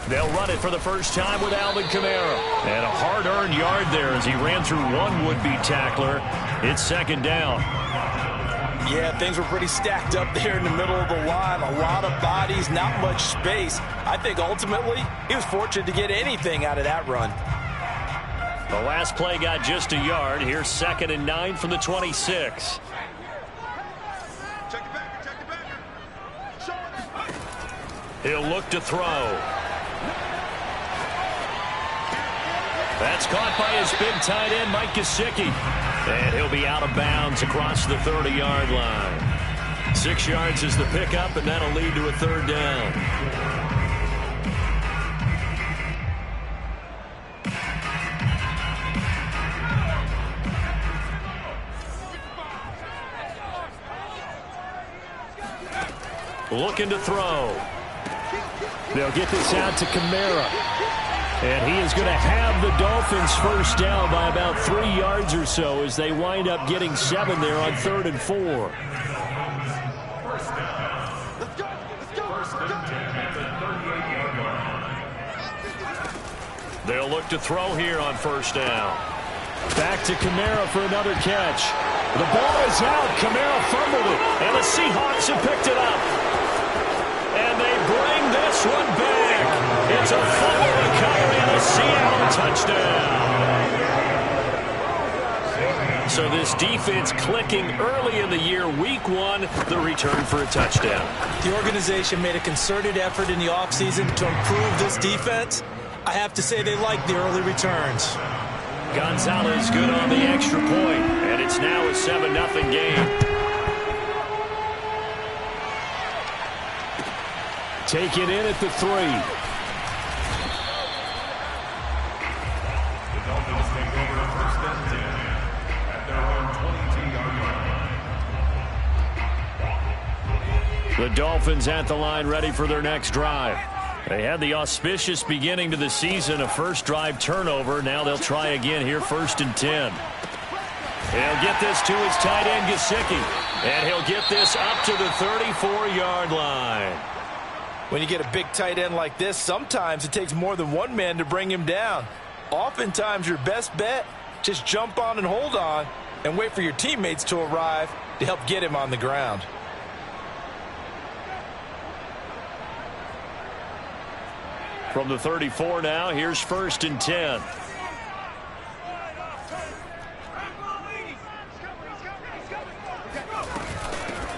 They'll run it for the first time with Alvin Kamara. And a hard-earned yard there as he ran through one would-be tackler. It's second down. Yeah, things were pretty stacked up there in the middle of the line. A lot of bodies, not much space. I think ultimately he was fortunate to get anything out of that run. The last play got just a yard. Here's 2nd and 9 from the 26. He'll look to throw. That's caught by his big tight end, Mike Gesicki. And he'll be out of bounds across the 30-yard line. 6 yards is the pickup, and that'll lead to a third down. Looking to throw. They'll get this out to Kamara. And he is going to have the Dolphins first down by about 3 yards or so as they wind up getting 7 there on 3rd and 4. They'll look to throw here on first down. Back to Kamara for another catch. The ball is out. Kamara fumbled it. And the Seahawks have picked it up. And they bring this one back. It's a fumble recovery and a Seattle touchdown. So this defense clicking early in the year, week 1, the return for a touchdown. The organization made a concerted effort in the offseason to improve this defense. I have to say they like the early returns. Gonzalez good on the extra point, and it's now a 7-0 game. Take it in at the 3. The Dolphins take over the first and 10 at their own 22-yard line. The Dolphins at the line ready for their next drive. They had the auspicious beginning to the season, a first drive turnover. Now they'll try again here, 1st and 10. He'll get this to his tight end, Gesicki. And he'll get this up to the 34-yard line. When you get a big tight end like this, sometimes it takes more than one man to bring him down. Oftentimes, your best bet, just jump on and hold on and wait for your teammates to arrive to help get him on the ground. From the 34 now, here's 1st and 10.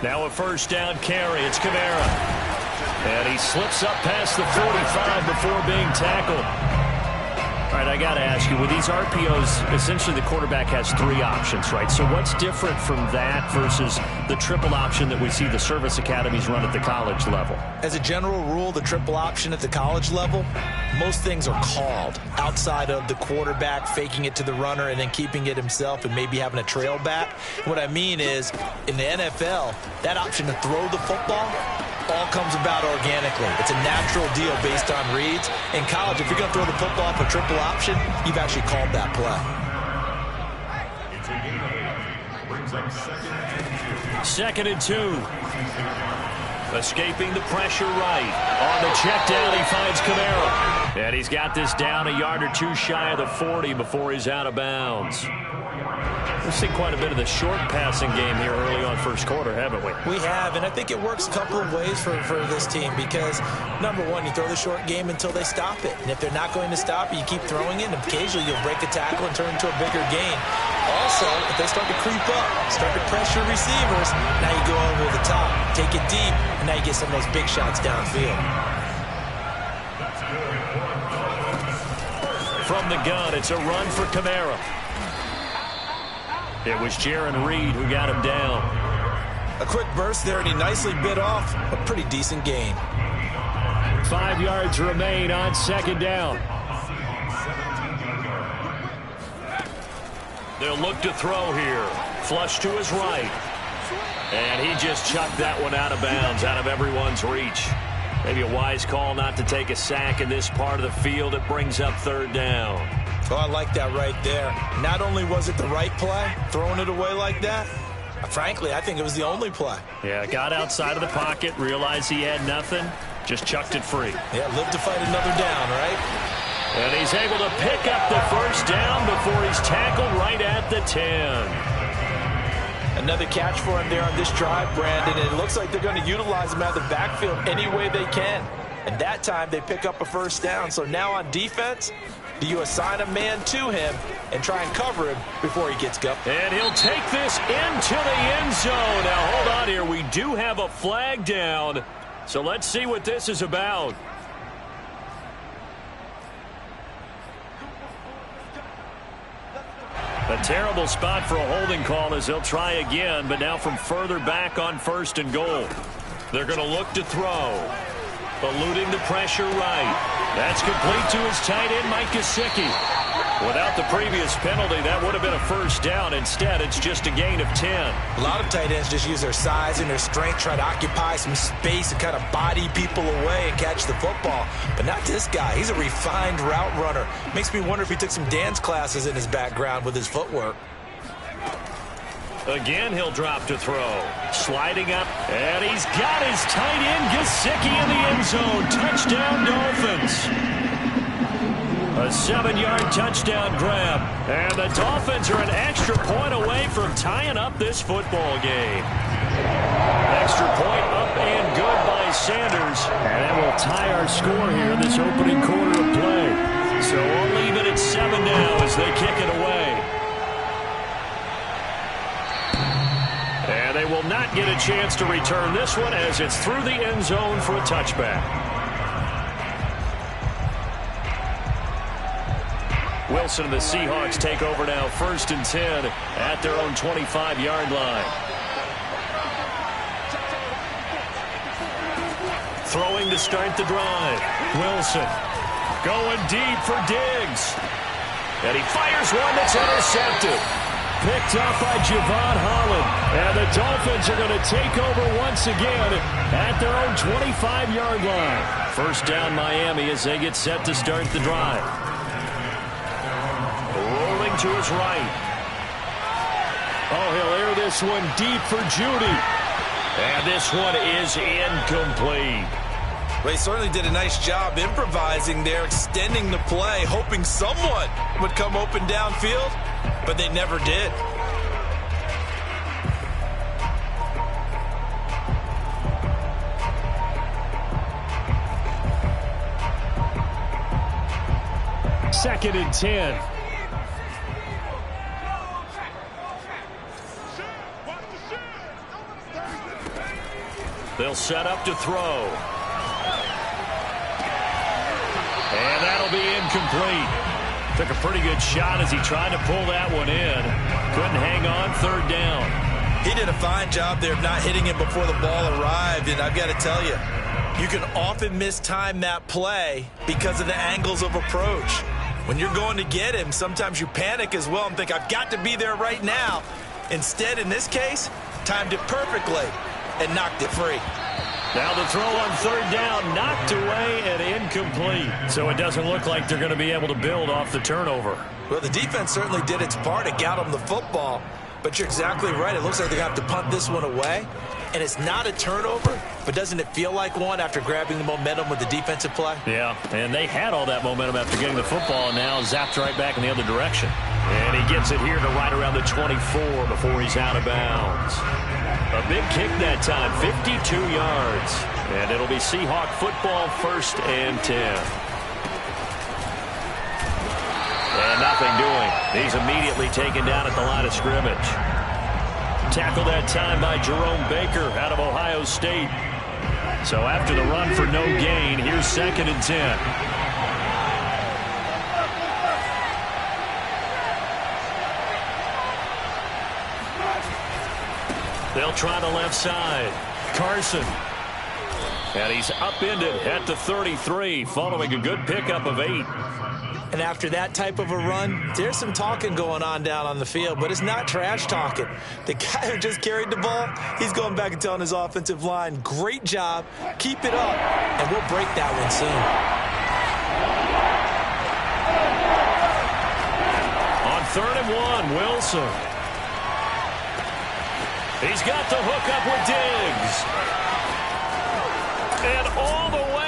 Now a first down carry. It's Kamara. And he slips up past the 45 before being tackled. All right, I got to ask you, with these RPOs, essentially the quarterback has 3 options, right? So what's different from that versus the triple option that we see the service academies run at the college level? As a general rule, the triple option at the college level, most things are called outside of the quarterback faking it to the runner and then keeping it himself and maybe having a trail back. What I mean is, in the NFL, that option to throw the football all comes about organically. It's a natural deal based on reads. In college, if you're going to throw the football for triple option, you've actually called that play. It's a gain of 8. Brings up 2nd and 2. Escaping the pressure right. On the check down, he finds Kamara. And he's got this down a yard or 2 shy of the 40 before he's out of bounds. We've seen quite a bit of the short passing game here early on first quarter, haven't we? We have, and I think it works a couple of ways for this team because, number one, you throw the short game until they stop it. And if they're not going to stop it, you keep throwing it, and occasionally you'll break a tackle and turn into a bigger gain. Also, if they start to creep up, start to pressure receivers, now you go over the top, take it deep, and now you get some of those big shots downfield. From the gun, it's a run for Kamara. It was Jaron Reed who got him down. A quick burst there, and he nicely bit off a pretty decent gain. 5 yards remain on 2nd down. They'll look to throw here. Flush to his right. And he just chucked that one out of bounds, out of everyone's reach. Maybe a wise call not to take a sack in this part of the field. It brings up 3rd down. Oh, I like that right there. Not only was it the right play, throwing it away like that, frankly, I think it was the only play. Yeah, got outside of the pocket, realized he had nothing, Just chucked it free. Yeah, live to fight another down, right? And he's able to pick up the first down before he's tackled right at the 10. Another catch for him there on this drive, Brandon, and it looks like they're going to utilize him out of the backfield any way they can. And that time they pick up a first down. So now on defense, do you assign a man to him and try and cover him before he gets going? And he'll take this into the end zone. Now, hold on here. We do have a flag down. So let's see what this is about. A terrible spot for a holding call as they'll try again, but now from further back on 1st and goal. They're going to look to throw. Eluding the pressure right. That's complete to his tight end, Mike Gesicki. Without the previous penalty, that would have been a first down. Instead, it's just a gain of 10. A lot of tight ends just use their size and their strength, try to occupy some space and kind of body people away and catch the football. But not this guy. He's a refined route runner. Makes me wonder if he took some dance classes in his background with his footwork. Again, he'll drop to throw. Sliding up, and he's got his tight end, Gesicki, in the end zone. Touchdown, Dolphins. A 7-yard touchdown grab. And the Dolphins are an extra point away from tying up this football game. Extra point up and good by Sanders. And that will tie our score here in this opening quarter of play. So we'll leave it at 7 now as they kick it away. And they will not get a chance to return this one as it's through the end zone for a touchback. Wilson and the Seahawks take over now, 1st and 10 at their own 25-yard line. Throwing to start the drive. Wilson going deep for Diggs. And he fires one that's intercepted. Picked up by Javon Holland. And the Dolphins are going to take over once again at their own 25-yard line. First down Miami as they get set to start the drive. Rolling to his right. Oh, he'll air this one deep for Judy. And this one is incomplete. Well, he certainly did a nice job improvising there, extending the play, hoping someone would come open downfield, but they never did. Second and 10. They'll set up to throw. And that'll be incomplete. Took a pretty good shot as he tried to pull that one in. Couldn't hang on, third down. He did a fine job there of not hitting it before the ball arrived, and I've got to tell you, you can often mistime that play because of the angles of approach. When you're going to get him, sometimes you panic as well and think, I've got to be there right now. Instead, in this case, timed it perfectly and knocked it free. Now the throw on third down, knocked away and incomplete. So it doesn't look like they're going to be able to build off the turnover. Well, the defense certainly did its part. It got them the football. But you're exactly right. It looks like they're going to have to punt this one away. And it's not a turnover, but doesn't it feel like one after grabbing the momentum with the defensive play? Yeah, and they had all that momentum after getting the football, and now zapped right back in the other direction. And he gets it here to right around the 24 before he's out of bounds. A big kick that time, 52 yards. And it'll be Seahawk football, 1st and 10. And nothing doing. He's immediately taken down at the line of scrimmage. Tackled that time by Jerome Baker out of Ohio State. So after the run for no gain, here's 2nd and 10. They'll try the left side. Carson. And he's upended at the 33 following a good pickup of 8. And after that type of a run, there's some talking going on down on the field, but it's not trash talking. The guy who just carried the ball, he's going back and telling his offensive line, great job, keep it up, and we'll break that one soon. On 3rd and 1, Wilson. He's got the hook up with Diggs. And all the way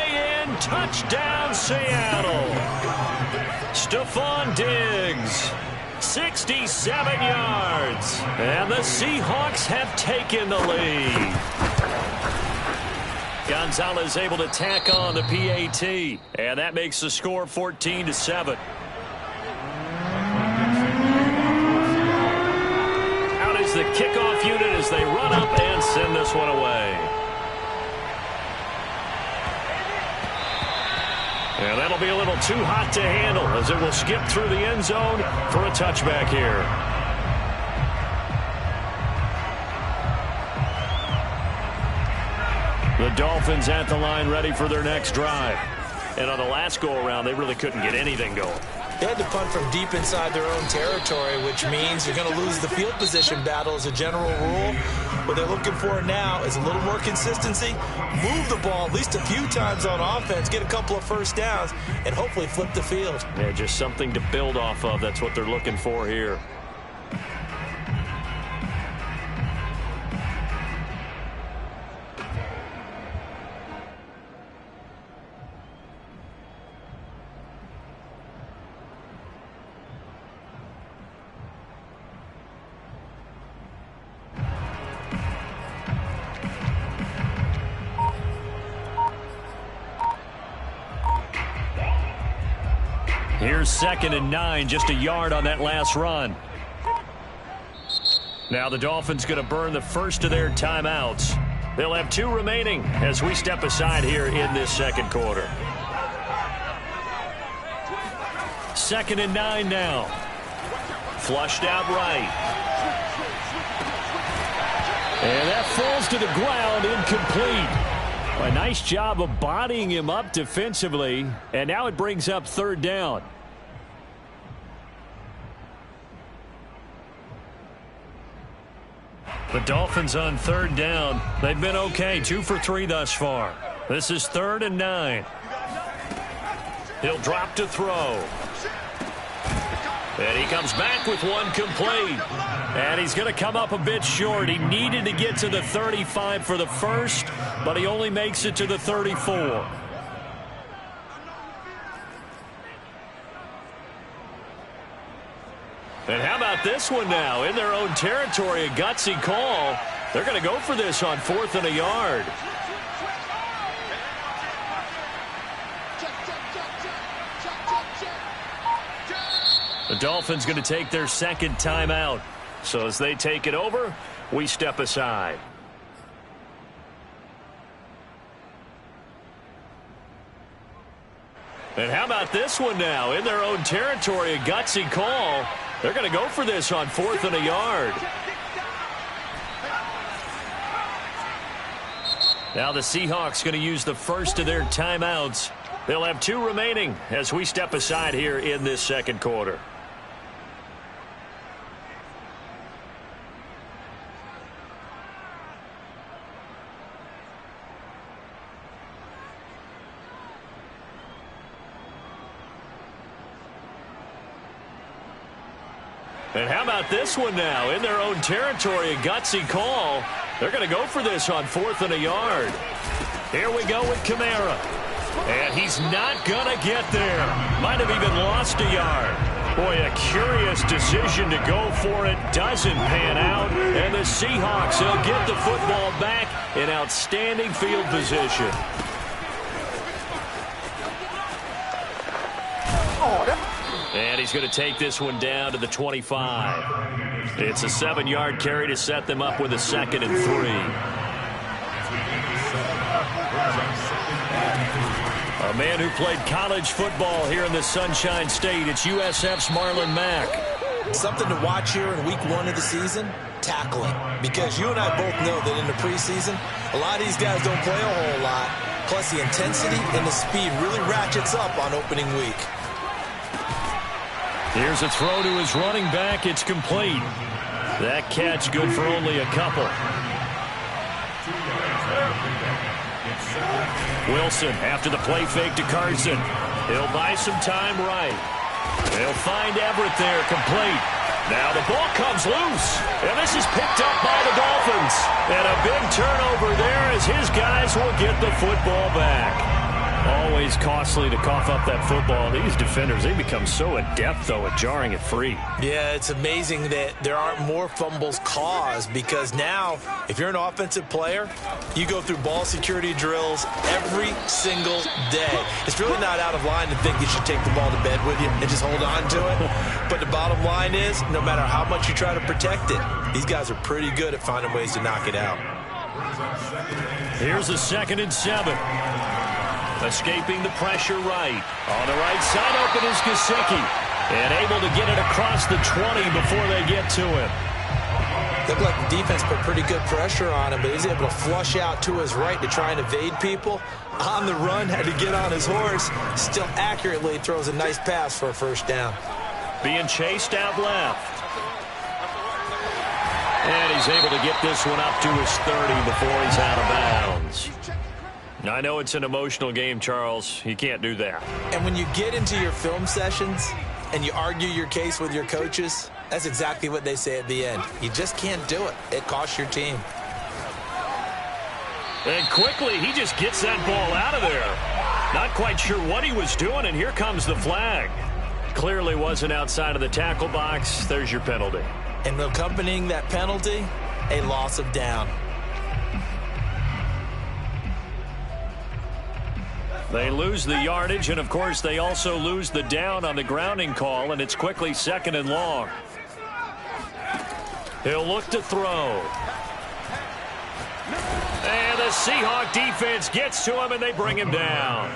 Touchdown, Seattle. Stephon Diggs, 67 yards. And the Seahawks have taken the lead. Gonzalez able to tack on the PAT. And that makes the score 14-7. Out is the kickoff unit as they run up and send this one away. And that'll be a little too hot to handle as it will skip through the end zone for a touchback here. The Dolphins at the line ready for their next drive. And on the last go-around, they really couldn't get anything going. They had to punt from deep inside their own territory, which means you're going to lose the field position battle as a general rule. What they're looking for now is a little more consistency, move the ball at least a few times on offense, get a couple of first downs, and hopefully flip the field. Yeah, just something to build off of. That's what they're looking for here. Here's 2nd and 9, just a yard on that last run. Now the Dolphins going to burn the first of their timeouts. They'll have 2 remaining as we step aside here in this second quarter. 2nd and 9 now. Flushed out right. And that falls to the ground, incomplete. A nice job of bodying him up defensively, and now it brings up 3rd down. The Dolphins on 3rd down. They've been okay, 2 for 3 thus far. This is 3rd and 9. He'll drop to throw. And he comes back with one complete. And he's going to come up a bit short. He needed to get to the 35 for the first, but he only makes it to the 34. And how about this one now? In their own territory, a gutsy call. They're going to go for this on 4th and a yard. The Dolphins going to take their 2nd timeout. So as they take it over, we step aside. And how about this one now? In their own territory, a gutsy call. They're going to go for this on 4th and a yard. Now the Seahawks going to use the first of their timeouts. They'll have 2 remaining as we step aside here in this second quarter. And how about this one now? In their own territory, a gutsy call. They're going to go for this on 4th and a yard. Here we go with Kamara. And he's not going to get there. Might have even lost a yard. Boy, a curious decision to go for it. Doesn't pan out. And the Seahawks will get the football back in outstanding field position. And he's going to take this one down to the 25. It's a 7-yard carry to set them up with a 2nd and 3. A man who played college football here in the Sunshine State. It's USF's Marlon Mack. Something to watch here in week 1 of the season, tackling. Because you and I both know that in the preseason, a lot of these guys don't play a whole lot. Plus the intensity and the speed really ratchets up on opening week. Here's a throw to his running back. It's complete. That catch good for only a couple. Wilson after the play fake to Carson. He'll buy some time right. They'll find Everett there, complete. Now the ball comes loose. And this is picked up by the Dolphins. And a big turnover there as his guys will get the football back. Always costly to cough up that football. These defenders, they become so adept, though, at jarring it free. Yeah, it's amazing that there aren't more fumbles caused, because now, if you're an offensive player, you go through ball security drills every single day. It's really not out of line to think you should take the ball to bed with you and just hold on to it. But the bottom line is, no matter how much you try to protect it, these guys are pretty good at finding ways to knock it out. Here's a 2nd and 7. Escaping the pressure right. On the right side, open is Gesicki. And able to get it across the 20 before they get to him. Looked like the defense put pretty good pressure on him, but he's able to flush out to his right to try and evade people. On the run, had to get on his horse. Still accurately throws a nice pass for a first down. Being chased out left. And he's able to get this one up to his 30 before he's out of bounds. I know it's an emotional game, Charles. You can't do that. And when you get into your film sessions and you argue your case with your coaches, that's exactly what they say at the end. You just can't do it. It costs your team. And quickly, he just gets that ball out of there. Not quite sure what he was doing, and here comes the flag. Clearly wasn't outside of the tackle box. There's your penalty. And accompanying that penalty, a loss of down. They lose the yardage, and, of course, they also lose the down on the grounding call, and it's quickly 2nd and long. He'll look to throw. And the Seahawk defense gets to him, and they bring him down.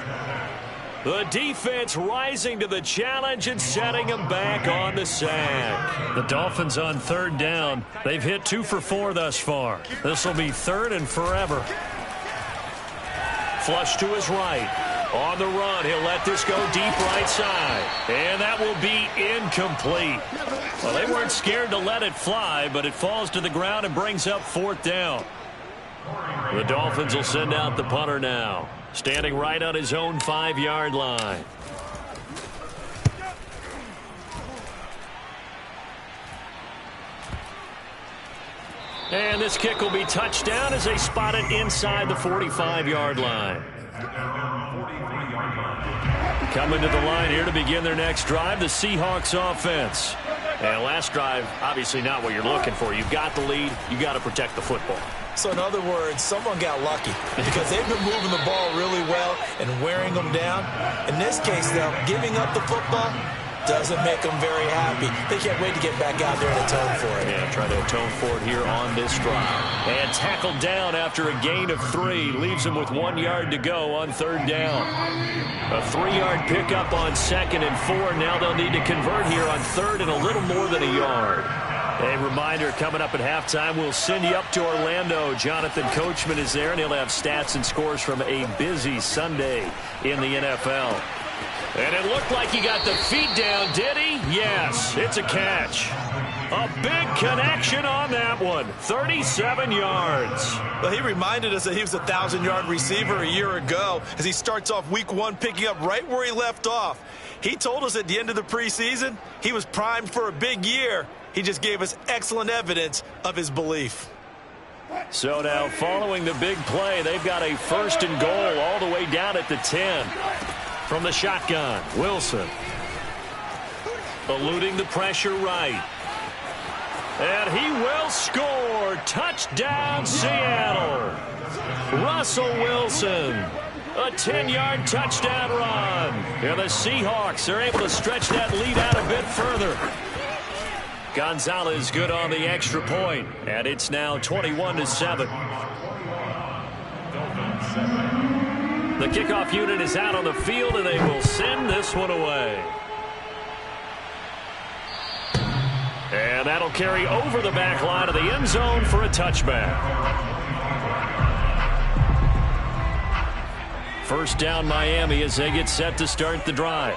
The defense rising to the challenge and setting him back on the sack. The Dolphins on 3rd down. They've hit 2 for 4 thus far. This will be 3rd and forever. Flush to his right. On the run, he'll let this go deep right side. And that will be incomplete. Well, they weren't scared to let it fly, but it falls to the ground and brings up 4th down. The Dolphins will send out the punter now, standing right on his own 5-yard line. And this kick will be touchdown as they spot it inside the 45-yard line. Coming to the line here to begin their next drive, the Seahawks offense. And last drive, obviously not what you're looking for. You've got the lead. You've got to protect the football. So in other words, someone got lucky because they've been moving the ball really well and wearing them down. In this case, though, giving up the football doesn't make them very happy. They can't wait to get back out there and atone for it. Yeah, try to atone for it here on this drive. And tackled down after a gain of 3. Leaves him with 1 yard to go on 3rd down. A 3-yard pickup on 2nd and 4. Now they'll need to convert here on 3rd and a little more than a yard. A reminder, coming up at halftime, we'll send you up to Orlando. Jonathan Coachman is there, and he'll have stats and scores from a busy Sunday in the NFL. And it looked like he got the feet down, did he? Yes, it's a catch. A big connection on that one. 37 yards. Well, he reminded us that he was a 1,000-yard receiver a year ago as he starts off week 1 picking up right where he left off. He told us at the end of the preseason he was primed for a big year. He just gave us excellent evidence of his belief. So now following the big play, they've got a 1st and goal all the way down at the 10. From the shotgun, Wilson. Eluding the pressure right. And he will score. Touchdown, Seattle. Russell Wilson. A 10-yard touchdown run. And the Seahawks are able to stretch that lead out a bit further. Gonzalez good on the extra point, and it's now 21-7. The kickoff unit is out on the field, and they will send this one away. And that'll carry over the back line of the end zone for a touchback. First down, Miami, as they get set to start the drive.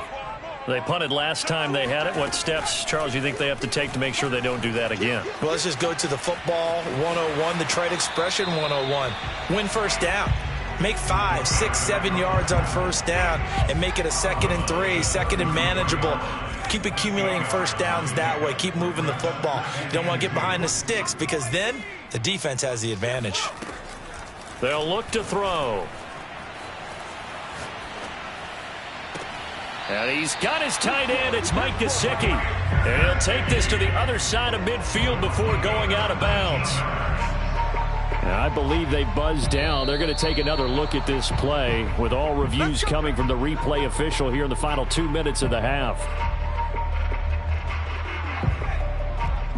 They punted last time they had it. What steps, Charles, you think they have to take to make sure they don't do that again? Well, let's just go to the football 101, the trade expression 101. Win first down. Make 5, 6, 7 yards on first down and make it a 2nd and 3, 2nd and manageable. Keep accumulating first downs that way. Keep moving the football. You don't want to get behind the sticks because then the defense has the advantage. They'll look to throw. And he's got his tight end. It's Mike Gesicki. And he'll take this to the other side of midfield before going out of bounds. Now, I believe they buzzed down. They're going to take another look at this play with all reviews coming from the replay official here in the final 2 minutes of the half.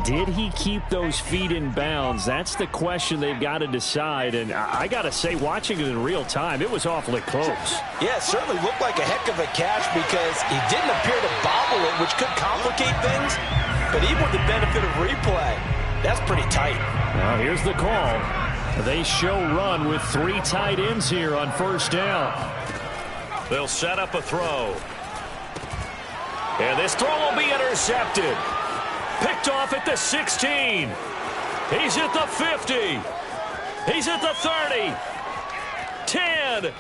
Did he keep those feet in bounds? That's the question they've got to decide. And I got to say, watching it in real time, it was awfully close. Yeah, it certainly looked like a heck of a catch because he didn't appear to bobble it, which could complicate things. But even with the benefit of replay, that's pretty tight. Now, here's the call. They show run with 3 tight ends here on first down. They'll set up a throw. And this throw will be intercepted. Picked off at the 16. He's at the 50. He's at the 30. 10.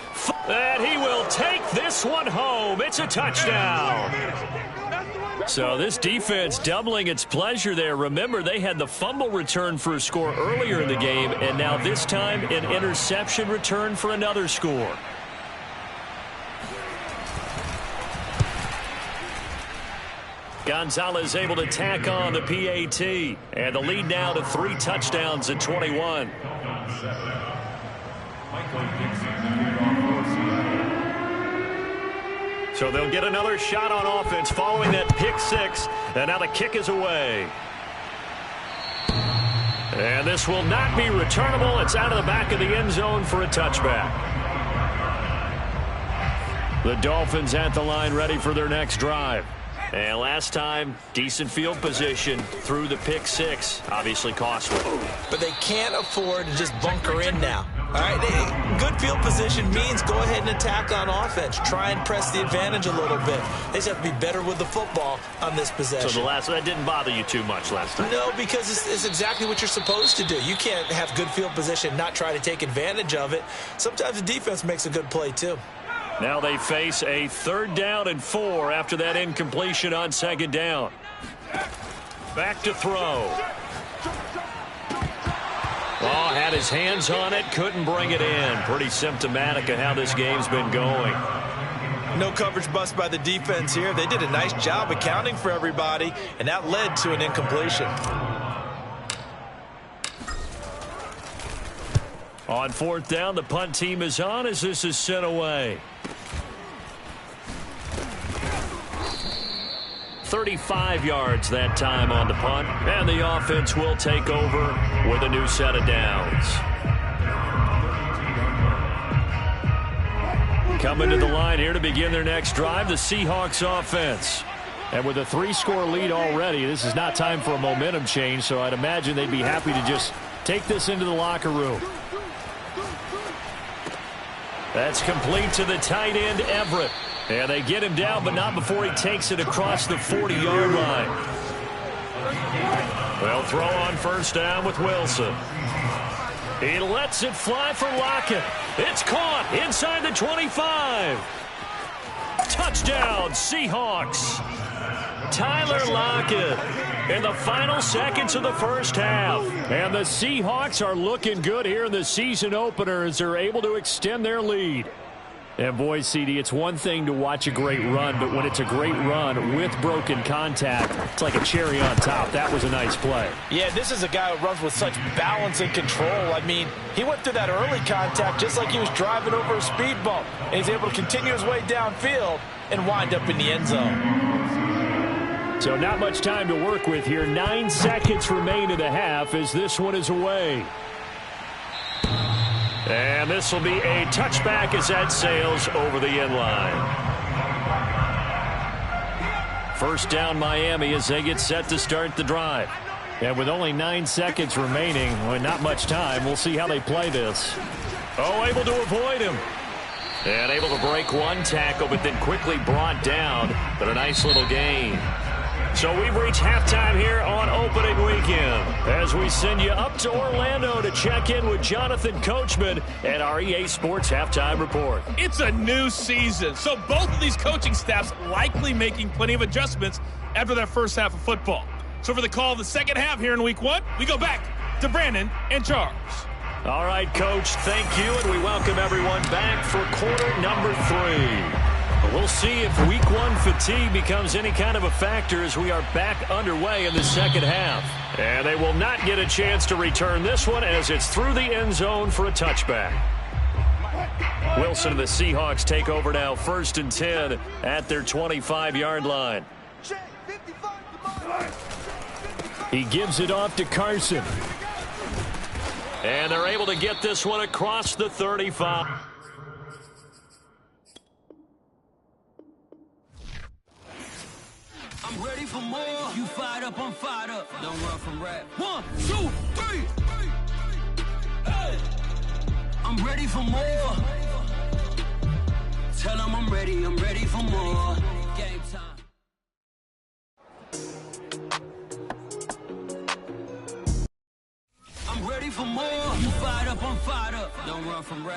And he will take this one home. It's a touchdown. So this defense doubling its pleasure there. Remember, they had the fumble return for a score earlier in the game, and now this time an interception return for another score. Gonzalez able to tack on the PAT, and the lead now to 3 touchdowns at 21. So they'll get another shot on offense following that pick 6, and now the kick is away. And this will not be returnable. It's out of the back of the end zone for a touchback. The Dolphins at the line ready for their next drive. And last time, decent field position through the pick 6. Obviously costly. But they can't afford to just bunker in now. All right, good field position means go ahead and attack on offense. Try and press the advantage a little bit. They just have to be better with the football on this possession. So that didn't bother you too much last time? No, because it's exactly what you're supposed to do. You can't have good field position and not try to take advantage of it. Sometimes the defense makes a good play too. Now they face a 3rd down and 4 after that incompletion on 2nd down. Back to throw. Oh, had his hands on it, couldn't bring it in. Pretty symptomatic of how this game's been going. No coverage bust by the defense here. They did a nice job accounting for everybody, and that led to an incompletion. On 4th down, the punt team is on as this is sent away. 35 yards that time on the punt, and the offense will take over with a new set of downs. Coming to the line here to begin their next drive, the Seahawks offense. And with a 3-score lead already, this is not time for a momentum change, so I'd imagine they'd be happy to just take this into the locker room. That's complete to the tight end, Everett. And they get him down, but not before he takes it across the 40-yard line. They'll throw on 1st down with Wilson. He lets it fly for Lockett. It's caught inside the 25. Touchdown, Seahawks. Tyler Lockett in the final seconds of the first half. And the Seahawks are looking good here in the season opener as they're able to extend their lead. And boy, CD, it's one thing to watch a great run, but when it's a great run with broken contact, it's like a cherry on top. That was a nice play. Yeah, this is a guy who runs with such balance and control. I mean, he went through that early contact just like he was driving over a speed bump. And he's able to continue his way downfield and wind up in the end zone. So not much time to work with here. 9 seconds remain in the half as this one is away. And this will be a touchback as that sails over the end line. 1st down Miami as they get set to start the drive. And with only 9 seconds remaining, well, not much time, we'll see how they play this. Oh, able to avoid him. And able to break one tackle, but then quickly brought down. But a nice little gain. So we've reached halftime here on opening weekend as we send you up to Orlando to check in with Jonathan Coachman at our EA Sports Halftime Report. It's a new season, so both of these coaching staffs likely making plenty of adjustments after that first half of football. So for the call of the second half here in week 1, we go back to Brandon and Charles. All right, Coach, thank you, and we welcome everyone back for quarter number 3. We'll see if Week 1 fatigue becomes any kind of a factor as we are back underway in the second half. And they will not get a chance to return this one as it's through the end zone for a touchback. Wilson and the Seahawks take over now, 1st and 10 at their 25-yard line. He gives it off to Carson. And they're able to get this one across the 35. I'm ready for more. You fired up, I'm fired up. Don't run from rap. 1, 2, 3. Hey. I'm ready for more. Tell them I'm ready for more. Game time. I'm ready for more. You fired up, I'm fired up. Don't run from rap.